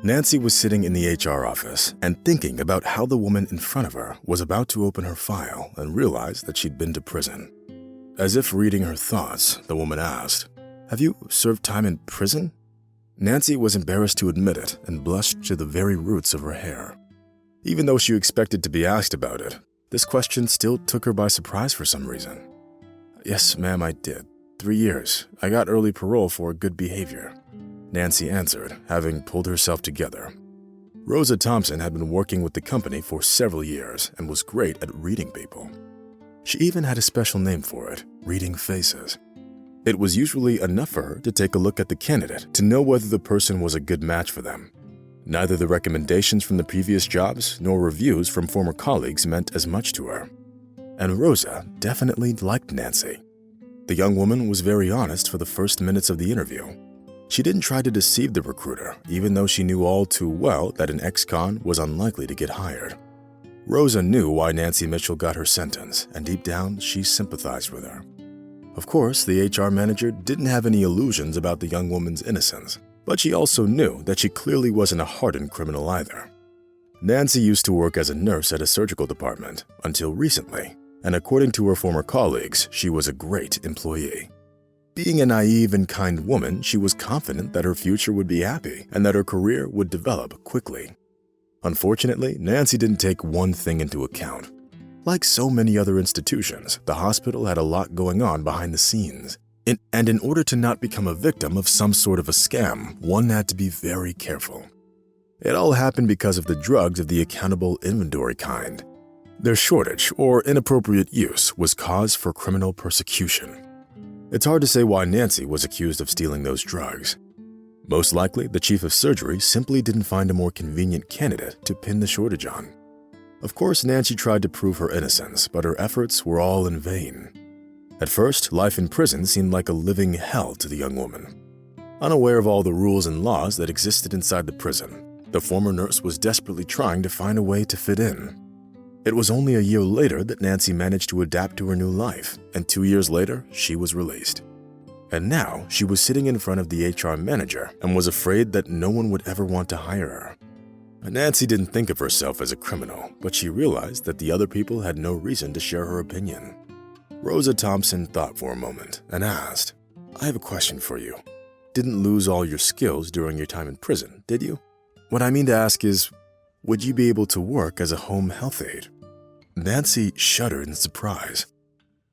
Nancy was sitting in the HR office and thinking about how the woman in front of her was about to open her file and realize that she'd been to prison. As if reading her thoughts, the woman asked, "Have you served time in prison?" Nancy was embarrassed to admit it and blushed to the very roots of her hair. Even though she expected to be asked about it, this question still took her by surprise for some reason. "Yes, ma'am, I did. 3 years. I got early parole for good behavior," Nancy answered, having pulled herself together. Rosa Thompson had been working with the company for several years and was great at reading people. She even had a special name for it, reading faces. It was usually enough for her to take a look at the candidate to know whether the person was a good match for them. Neither the recommendations from the previous jobs nor reviews from former colleagues meant as much to her. And Rosa definitely liked Nancy. The young woman was very honest for the first minutes of the interview. She didn't try to deceive the recruiter, even though she knew all too well that an ex-con was unlikely to get hired. Rosa knew why Nancy Mitchell got her sentence, and deep down, she sympathized with her. Of course, the HR manager didn't have any illusions about the young woman's innocence, but she also knew that she clearly wasn't a hardened criminal either. Nancy used to work as a nurse at a surgical department until recently, and according to her former colleagues, she was a great employee. Being a naive and kind woman, she was confident that her future would be happy and that her career would develop quickly. Unfortunately, Nancy didn't take one thing into account. Like so many other institutions, the hospital had a lot going on behind the scenes. And in order to not become a victim of some sort of a scam, one had to be very careful. It all happened because of the drugs of the accountable inventory kind. Their shortage or inappropriate use was cause for criminal persecution. It's hard to say why Nancy was accused of stealing those drugs. Most likely, the chief of surgery simply didn't find a more convenient candidate to pin the shortage on. Of course, Nancy tried to prove her innocence, but her efforts were all in vain. At first, life in prison seemed like a living hell to the young woman. Unaware of all the rules and laws that existed inside the prison, the former nurse was desperately trying to find a way to fit in. It was only a year later that Nancy managed to adapt to her new life, and 2 years later, she was released. And now, she was sitting in front of the HR manager and was afraid that no one would ever want to hire her. Nancy didn't think of herself as a criminal, but she realized that the other people had no reason to share her opinion. Rosa Thompson thought for a moment and asked, "I have a question for you. Didn't lose all your skills during your time in prison, did you? What I mean to ask is, would you be able to work as a home health aide?" Nancy shuddered in surprise.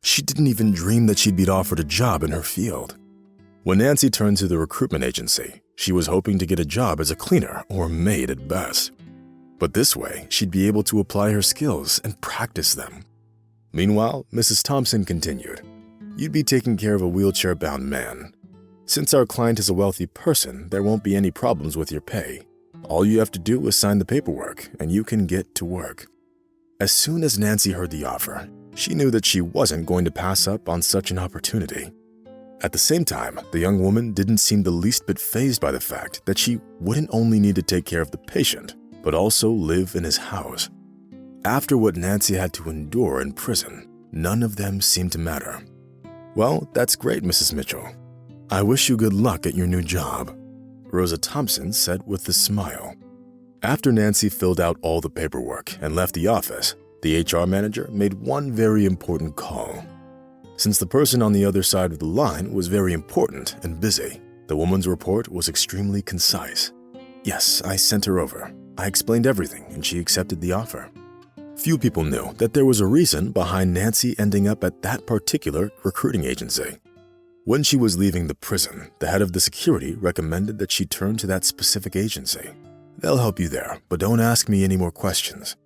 She didn't even dream that she'd be offered a job in her field. When Nancy turned to the recruitment agency, she was hoping to get a job as a cleaner or maid at best. But this way, she'd be able to apply her skills and practice them. Meanwhile, Mrs. Thompson continued, "You'd be taking care of a wheelchair-bound man. Since our client is a wealthy person, there won't be any problems with your pay. All you have to do is sign the paperwork, and you can get to work." As soon as Nancy heard the offer, she knew that she wasn't going to pass up on such an opportunity. At the same time, the young woman didn't seem the least bit fazed by the fact that she wouldn't only need to take care of the patient, but also live in his house. After what Nancy had to endure in prison, none of them seemed to matter. "Well, that's great, Mrs. Mitchell. I wish you good luck at your new job," Rosa Thompson said with a smile. After Nancy filled out all the paperwork and left the office, the HR manager made one very important call. Since the person on the other side of the line was very important and busy, the woman's report was extremely concise. "Yes, I sent her over. I explained everything and she accepted the offer." Few people knew that there was a reason behind Nancy ending up at that particular recruiting agency. When she was leaving the prison, the head of the security recommended that she turn to that specific agency. "They'll help you there, but don't ask me any more questions."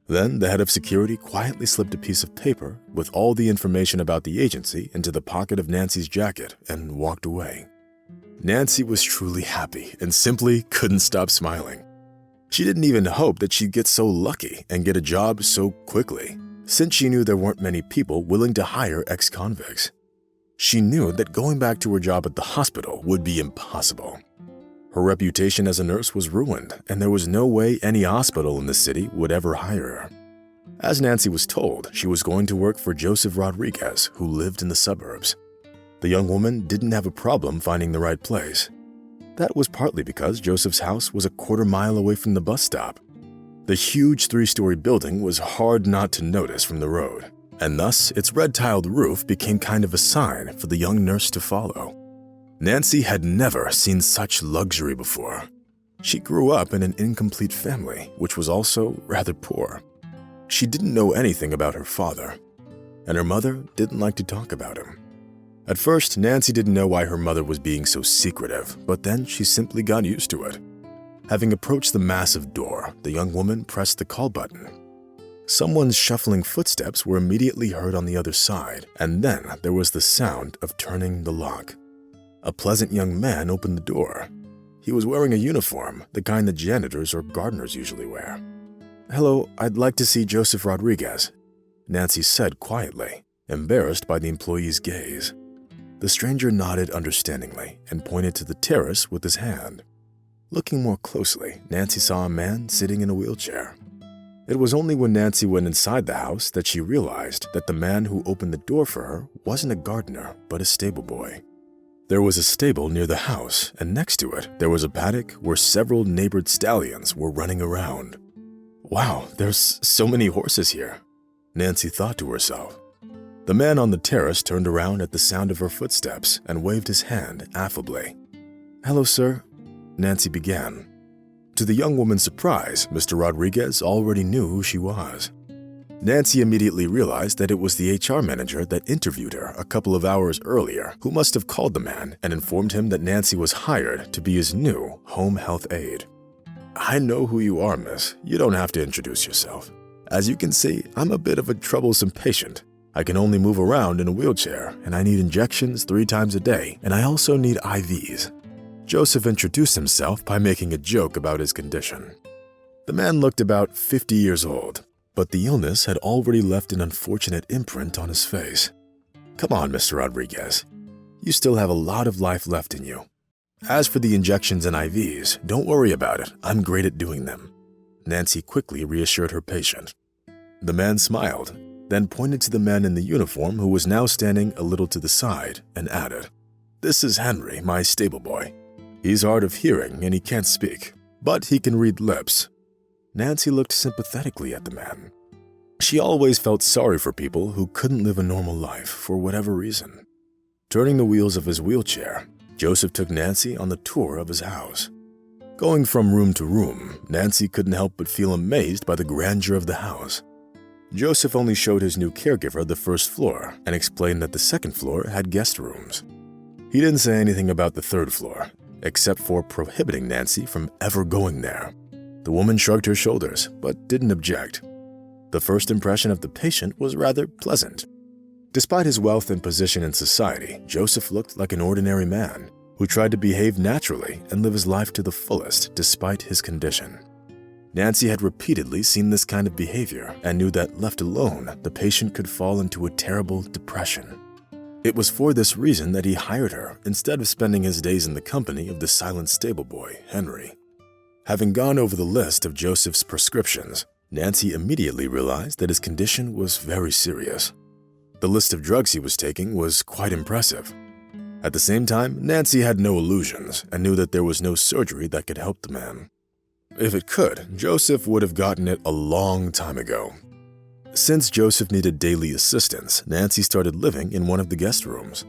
Then the head of security quietly slipped a piece of paper with all the information about the agency into the pocket of Nancy's jacket and walked away. Nancy was truly happy and simply couldn't stop smiling. She didn't even hope that she'd get so lucky and get a job so quickly, since she knew there weren't many people willing to hire ex-convicts. She knew that going back to her job at the hospital would be impossible. Her reputation as a nurse was ruined, and there was no way any hospital in the city would ever hire her. As Nancy was told, she was going to work for Joseph Rodriguez, who lived in the suburbs. The young woman didn't have a problem finding the right place. That was partly because Joseph's house was a quarter-mile away from the bus stop. The huge 3-story building was hard not to notice from the road, and thus its red-tiled roof became kind of a sign for the young nurse to follow. Nancy had never seen such luxury before. She grew up in an incomplete family, which was also rather poor. She didn't know anything about her father, and her mother didn't like to talk about him. At first, Nancy didn't know why her mother was being so secretive, but then she simply got used to it. Having approached the massive door, the young woman pressed the call button. Someone's shuffling footsteps were immediately heard on the other side, and then there was the sound of turning the lock. A pleasant young man opened the door. He was wearing a uniform, the kind that janitors or gardeners usually wear. "Hello, I'd like to see Joseph Rodriguez," Nancy said quietly, embarrassed by the employee's gaze. The stranger nodded understandingly and pointed to the terrace with his hand. Looking more closely, Nancy saw a man sitting in a wheelchair. It was only when Nancy went inside the house that she realized that the man who opened the door for her wasn't a gardener, but a stable boy. There was a stable near the house, and next to it, there was a paddock where several neighbored stallions were running around. "Wow, there's so many horses here," Nancy thought to herself. The man on the terrace turned around at the sound of her footsteps and waved his hand affably. "Hello, sir," Nancy began. To the young woman's surprise, Mr. Rodriguez already knew who she was. Nancy immediately realized that it was the HR manager that interviewed her a couple of hours earlier who must have called the man and informed him that Nancy was hired to be his new home health aide. "I know who you are, miss. You don't have to introduce yourself. As you can see, I'm a bit of a troublesome patient. I can only move around in a wheelchair, and I need injections 3 times a day, and I also need IVs. Joseph introduced himself by making a joke about his condition. The man looked about 50 years old, but the illness had already left an unfortunate imprint on his face. "Come on, Mr. Rodriguez. You still have a lot of life left in you. As for the injections and IVs, don't worry about it. I'm great at doing them," Nancy quickly reassured her patient. The man smiled, then pointed to the man in the uniform who was now standing a little to the side and added, "This is Henry, my stable boy. He's hard of hearing and he can't speak, but he can read lips." Nancy looked sympathetically at the man. She always felt sorry for people who couldn't live a normal life for whatever reason. Turning the wheels of his wheelchair, Joseph took Nancy on the tour of his house. Going from room to room, Nancy couldn't help but feel amazed by the grandeur of the house. Joseph only showed his new caregiver the first floor and explained that the second floor had guest rooms. He didn't say anything about the third floor, except for prohibiting Nancy from ever going there. The woman shrugged her shoulders, but didn't object. The first impression of the patient was rather pleasant. Despite his wealth and position in society, Joseph looked like an ordinary man who tried to behave naturally and live his life to the fullest despite his condition. Nancy had repeatedly seen this kind of behavior and knew that, left alone, the patient could fall into a terrible depression. It was for this reason that he hired her instead of spending his days in the company of the silent stable boy, Henry. Having gone over the list of Joseph's prescriptions, Nancy immediately realized that his condition was very serious. The list of drugs he was taking was quite impressive. At the same time, Nancy had no illusions and knew that there was no surgery that could help the man. If it could, Joseph would have gotten it a long time ago. Since Joseph needed daily assistance, Nancy started living in one of the guest rooms.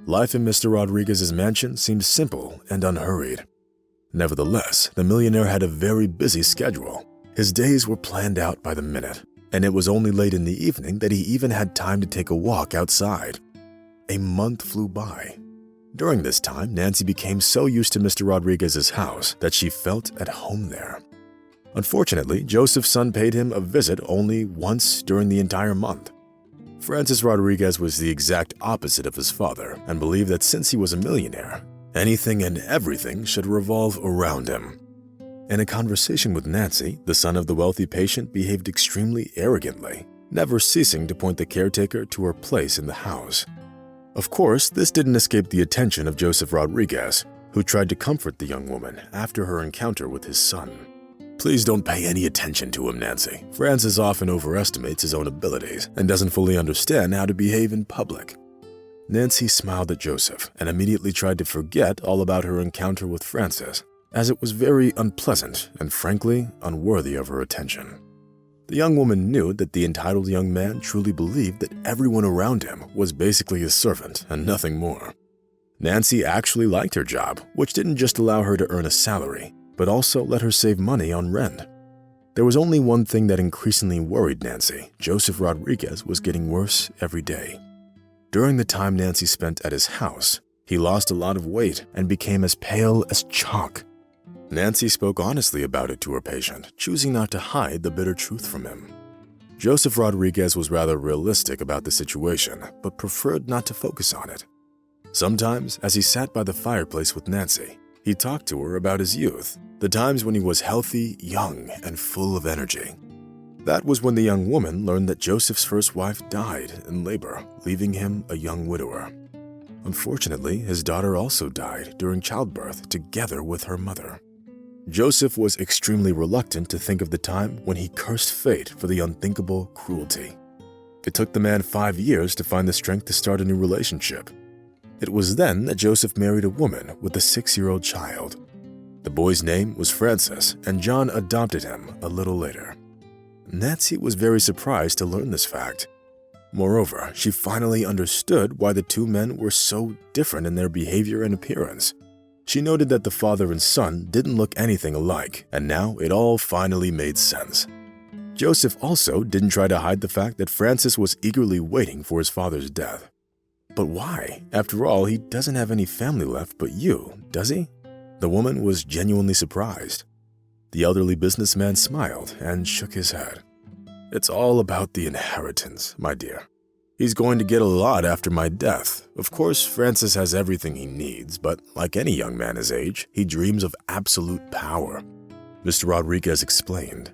Life in Mr. Rodriguez's mansion seemed simple and unhurried. Nevertheless, the millionaire had a very busy schedule. His days were planned out by the minute, and it was only late in the evening that he even had time to take a walk outside. A month flew by. During this time, Nancy became so used to Mr. Rodriguez's house that she felt at home there. Unfortunately, Joseph's son paid him a visit only once during the entire month. Francis Rodriguez was the exact opposite of his father and believed that since he was a millionaire, anything and everything should revolve around him. In a conversation with Nancy, the son of the wealthy patient behaved extremely arrogantly, never ceasing to point the caretaker to her place in the house. Of course, this didn't escape the attention of Joseph Rodriguez, who tried to comfort the young woman after her encounter with his son. "Please don't pay any attention to him, Nancy. Francis often overestimates his own abilities and doesn't fully understand how to behave in public." Nancy smiled at Joseph and immediately tried to forget all about her encounter with Francis, as it was very unpleasant and frankly unworthy of her attention. The young woman knew that the entitled young man truly believed that everyone around him was basically his servant and nothing more. Nancy actually liked her job, which didn't just allow her to earn a salary, but also let her save money on rent. There was only one thing that increasingly worried Nancy. Joseph Rodriguez was getting worse every day. During the time Nancy spent at his house, he lost a lot of weight and became as pale as chalk. Nancy spoke honestly about it to her patient, choosing not to hide the bitter truth from him. Joseph Rodriguez was rather realistic about the situation, but preferred not to focus on it. Sometimes, as he sat by the fireplace with Nancy, he talked to her about his youth, the times when he was healthy, young, and full of energy. That was when the young woman learned that Joseph's first wife died in labor, leaving him a young widower. Unfortunately, his daughter also died during childbirth together with her mother. Joseph was extremely reluctant to think of the time when he cursed fate for the unthinkable cruelty. It took the man 5 years to find the strength to start a new relationship. It was then that Joseph married a woman with a 6-year-old child. The boy's name was Francis, and John adopted him a little later. Nancy was very surprised to learn this fact. Moreover, she finally understood why the two men were so different in their behavior and appearance. She noted that the father and son didn't look anything alike, and now it all finally made sense. Joseph also didn't try to hide the fact that Francis was eagerly waiting for his father's death. But why? After all, he doesn't have any family left but you, does he? The woman was genuinely surprised. The elderly businessman smiled and shook his head. It's all about the inheritance, my dear. He's going to get a lot after my death. Of course, Francis has everything he needs, but like any young man his age, he dreams of absolute power, Mr. Rodriguez explained.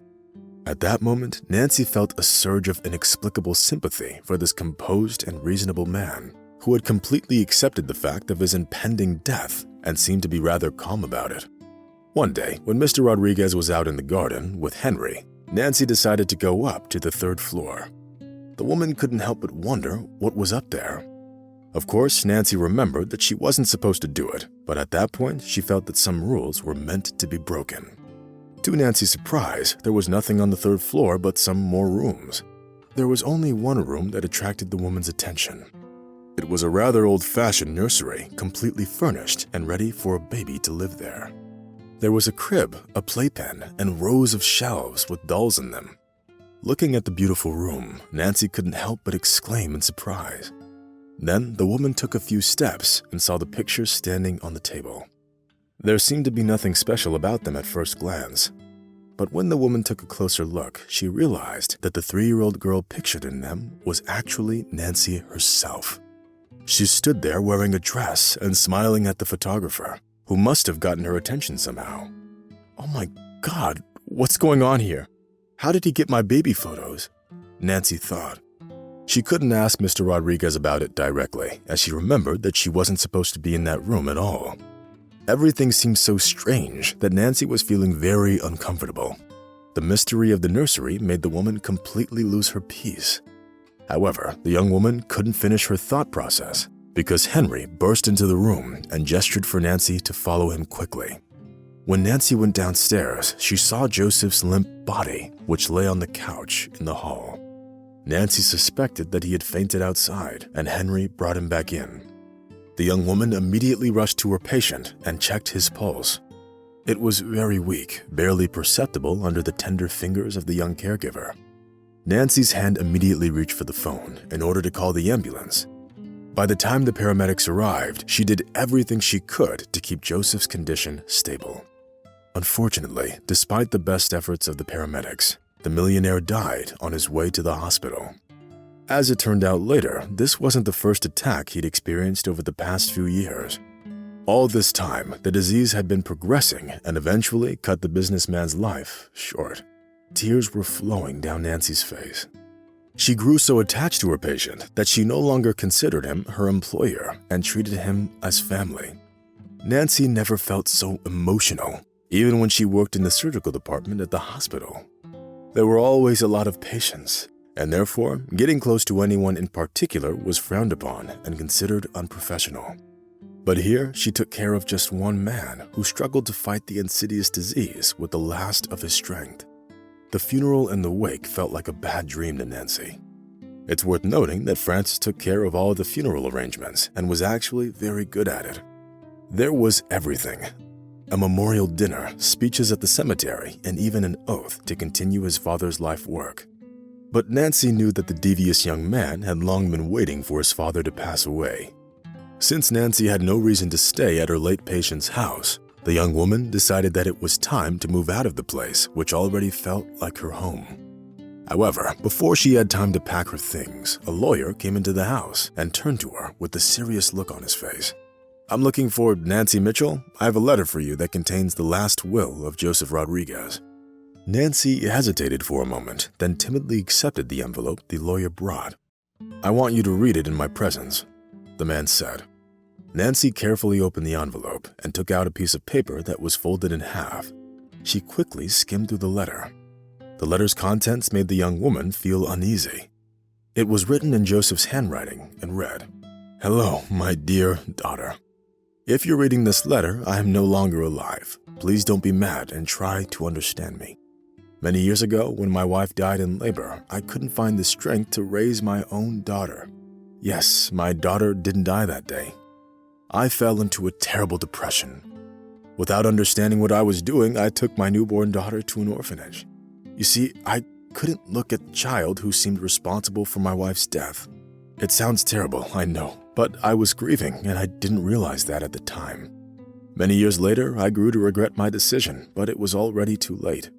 At that moment, Nancy felt a surge of inexplicable sympathy for this composed and reasonable man, who had completely accepted the fact of his impending death and seemed to be rather calm about it. One day, when Mr. Rodriguez was out in the garden with Henry, Nancy decided to go up to the 3rd floor. The woman couldn't help but wonder what was up there. Of course, Nancy remembered that she wasn't supposed to do it, but at that point, she felt that some rules were meant to be broken. To Nancy's surprise, there was nothing on the 3rd floor but some more rooms. There was only one room that attracted the woman's attention. It was a rather old-fashioned nursery, completely furnished and ready for a baby to live there. There was a crib, a playpen, and rows of shelves with dolls in them. Looking at the beautiful room, Nancy couldn't help but exclaim in surprise. Then the woman took a few steps and saw the pictures standing on the table. There seemed to be nothing special about them at first glance. But when the woman took a closer look, she realized that the 3-year-old girl pictured in them was actually Nancy herself. She stood there wearing a dress and smiling at the photographer, who must have gotten her attention somehow. Oh my God, what's going on here? How did he get my baby photos? Nancy thought. She couldn't ask Mr. Rodriguez about it directly, as she remembered that she wasn't supposed to be in that room at all. Everything seemed so strange that Nancy was feeling very uncomfortable. The mystery of the nursery made the woman completely lose her peace. However, the young woman couldn't finish her thought process because Henry burst into the room and gestured for Nancy to follow him quickly. When Nancy went downstairs, she saw Joseph's limp body, which lay on the couch in the hall. Nancy suspected that he had fainted outside, and Henry brought him back in. The young woman immediately rushed to her patient and checked his pulse. It was very weak, barely perceptible under the tender fingers of the young caregiver. Nancy's hand immediately reached for the phone in order to call the ambulance. By the time the paramedics arrived, she did everything she could to keep Joseph's condition stable. Unfortunately, despite the best efforts of the paramedics, the millionaire died on his way to the hospital. As it turned out later, this wasn't the first attack he'd experienced over the past few years. All this time, the disease had been progressing and eventually cut the businessman's life short. Tears were flowing down Nancy's face. She grew so attached to her patient that she no longer considered him her employer and treated him as family. Nancy never felt so emotional, even when she worked in the surgical department at the hospital. There were always a lot of patients, and therefore getting close to anyone in particular was frowned upon and considered unprofessional. But here she took care of just one man who struggled to fight the insidious disease with the last of his strength. The funeral and the wake felt like a bad dream to Nancy. It's worth noting that Frances took care of all the funeral arrangements and was actually very good at it. There was everything: a memorial dinner, speeches at the cemetery, and even an oath to continue his father's life work. But Nancy knew that the devious young man had long been waiting for his father to pass away. Since Nancy had no reason to stay at her late patient's house, the young woman decided that it was time to move out of the place, which already felt like her home. However, before she had time to pack her things, a lawyer came into the house and turned to her with a serious look on his face. "I'm looking for Nancy Mitchell. I have a letter for you that contains the last will of Joseph Rodriguez." Nancy hesitated for a moment, then timidly accepted the envelope the lawyer brought. "I want you to read it in my presence," the man said. Nancy carefully opened the envelope and took out a piece of paper that was folded in half. She quickly skimmed through the letter. The letter's contents made the young woman feel uneasy. It was written in Joseph's handwriting and read, "Hello, my dear daughter. If you're reading this letter, I am no longer alive. Please don't be mad and try to understand me. Many years ago, when my wife died in labor, I couldn't find the strength to raise my own daughter. Yes, my daughter didn't die that day. I fell into a terrible depression. Without understanding what I was doing, I took my newborn daughter to an orphanage. You see, I couldn't look at the child who seemed responsible for my wife's death. It sounds terrible, I know, but I was grieving and I didn't realize that at the time. Many years later, I grew to regret my decision, but it was already too late.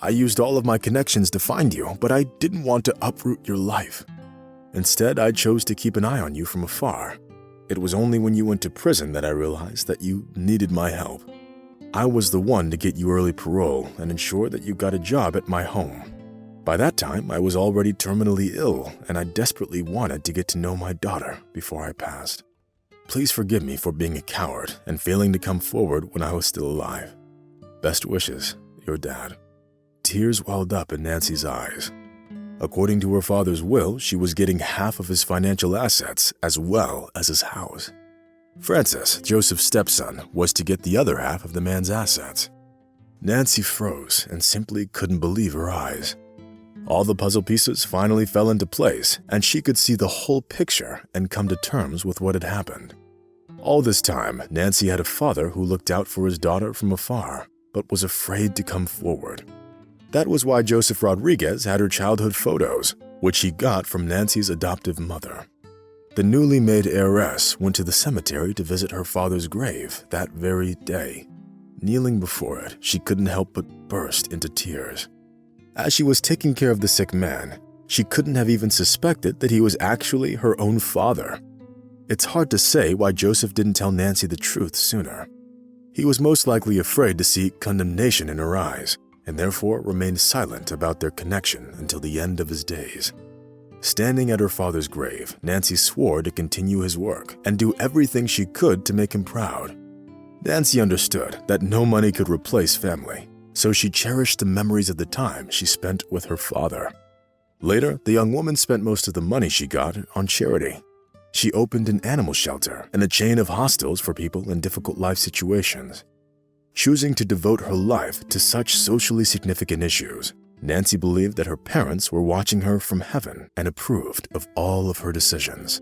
I used all of my connections to find you, but I didn't want to uproot your life. Instead, I chose to keep an eye on you from afar. It was only when you went to prison that I realized that you needed my help. I was the one to get you early parole and ensure that you got a job at my home. By that time, I was already terminally ill, and I desperately wanted to get to know my daughter before I passed. Please forgive me for being a coward and failing to come forward when I was still alive. Best wishes, your dad." Tears welled up in Nancy's eyes. According to her father's will, she was getting half of his financial assets as well as his house. Francis, Joseph's stepson, was to get the other half of the man's assets. Nancy froze and simply couldn't believe her eyes. All the puzzle pieces finally fell into place, and she could see the whole picture and come to terms with what had happened. All this time, Nancy had a father who looked out for his daughter from afar, but was afraid to come forward. That was why Joseph Rodriguez had her childhood photos, which he got from Nancy's adoptive mother. The newly made heiress went to the cemetery to visit her father's grave that very day. Kneeling before it, she couldn't help but burst into tears. As she was taking care of the sick man, she couldn't have even suspected that he was actually her own father. It's hard to say why Joseph didn't tell Nancy the truth sooner. He was most likely afraid to see condemnation in her eyes, and therefore remained silent about their connection until the end of his days. Standing at her father's grave, Nancy swore to continue his work and do everything she could to make him proud. Nancy understood that no money could replace family, so she cherished the memories of the time she spent with her father. Later, the young woman spent most of the money she got on charity. She opened an animal shelter and a chain of hostels for people in difficult life situations. Choosing to devote her life to such socially significant issues, Nancy believed that her parents were watching her from heaven and approved of all of her decisions.